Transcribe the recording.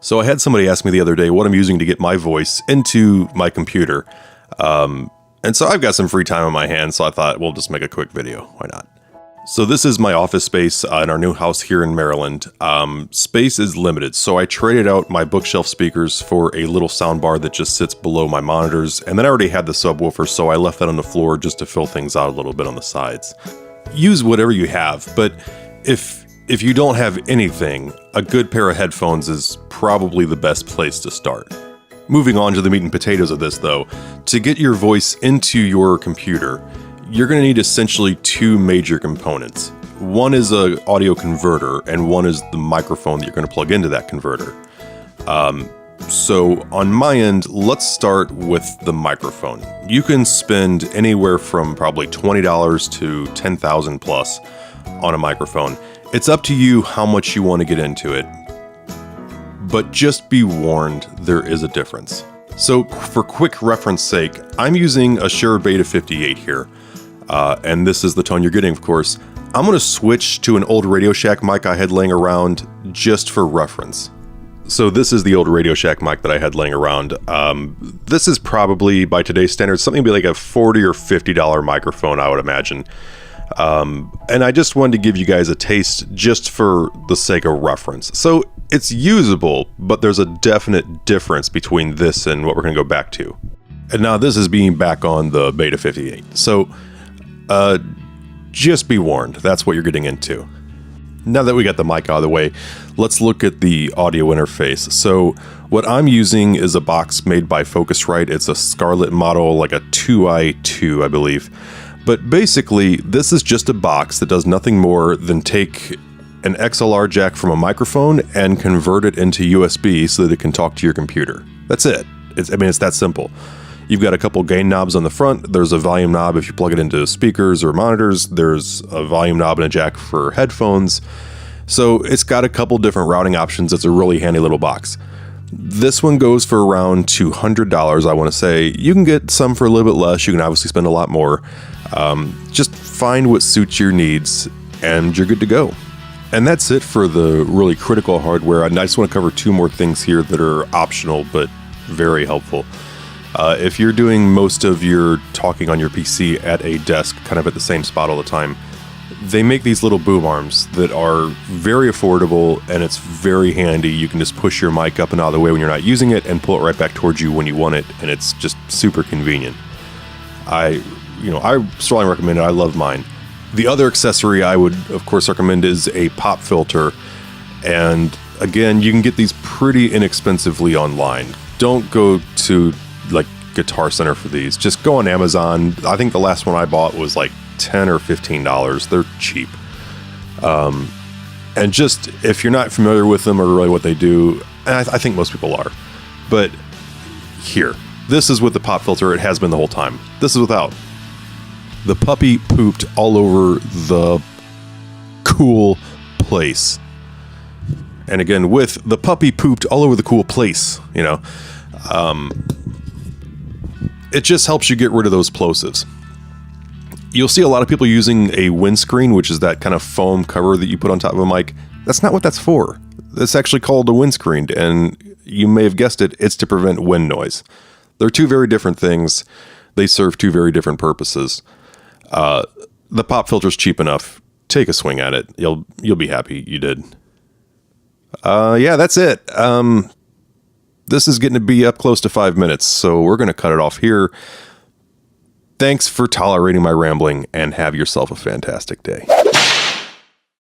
So I had somebody ask me the other day what I'm using to get my voice into my computer. And so I've got some free time on my hands, so I thought we'll just make a quick video. Why not? So this is my office space in our new house here in Maryland. Space is limited, so I traded out my bookshelf speakers for a little soundbar that just sits below my monitors, and then I already had the subwoofer, so I left that on the floor just to fill things out a little bit on the sides. Use whatever you have, but if you don't have anything, a good pair of headphones is probably the best place to start. Moving on to the meat and potatoes of this though, to get your voice into your computer, you're going to need essentially two major components. One is an audio converter, and one is the microphone that you're going to plug into that converter. So on my end, let's start with the microphone. You can spend anywhere from probably $20 to $10,000 plus on a microphone. It's up to you how much you want to get into it, but just be warned, there is a difference. So for quick reference sake, I'm using a Shure Beta 58 here, and this is the tone you're getting, of course. I'm going to switch to an old Radio Shack mic I had laying around just for reference. So this is the old Radio Shack mic that I had laying around. This is probably, by today's standards, something like a $40 or $50 microphone, I would imagine. And I just wanted to give you guys a taste just for the sake of reference. So it's usable, but there's a definite difference between this and what we're going to go back to. And now this is being back on the Beta 58. So just be warned, that's what you're getting into. Now that we got the mic out of the way, let's look at the audio interface. So what I'm using is a box made by Focusrite. It's a Scarlett model, like a 2i2, I believe. But basically, this is just a box that does nothing more than take an XLR jack from a microphone and convert it into USB so that it can talk to your computer. That's it. It's that simple. You've got a couple gain knobs on the front. There's a volume knob if you plug it into speakers or monitors. There's a volume knob and a jack for headphones. So it's got a couple different routing options. It's a really handy little box. This one goes for around $200, I want to say. You can get some for a little bit less. You can obviously spend a lot more. Just find what suits your needs and you're good to go. And that's it for the really critical hardware. I just want to cover two more things here that are optional but very helpful. If you're doing most of your talking on your PC at a desk, kind of at the same spot all the time, they make these little boom arms that are very affordable and it's very handy. You can just push your mic up and out of the way when you're not using it and pull it right back towards you when you want it, and it's just super convenient. I strongly recommend it. I love mine. The other accessory I would, of course, recommend is a pop filter. And again, you can get these pretty inexpensively online. Don't go to like Guitar Center for these. Just go on Amazon. I think the last one I bought was like $10 or $15. They're cheap. And just, if you're not familiar with them or really what they do, and I think most people are, but here, this is with the pop filter. It has been the whole time. This is without. The puppy pooped all over the cool place. And again, with the puppy pooped all over the cool place, it just helps you get rid of those plosives. You'll see a lot of people using a windscreen, which is that kind of foam cover that you put on top of a mic. That's not what that's for. That's actually called a windscreen, and you may have guessed it, it's to prevent wind noise. They're two very different things. They serve two very different purposes. The pop filter's cheap enough. Take a swing at it. You'll be happy you did. Yeah, that's it. This is getting to be up close to 5 minutes, so we're going to cut it off here. Thanks for tolerating my rambling, and have yourself a fantastic day.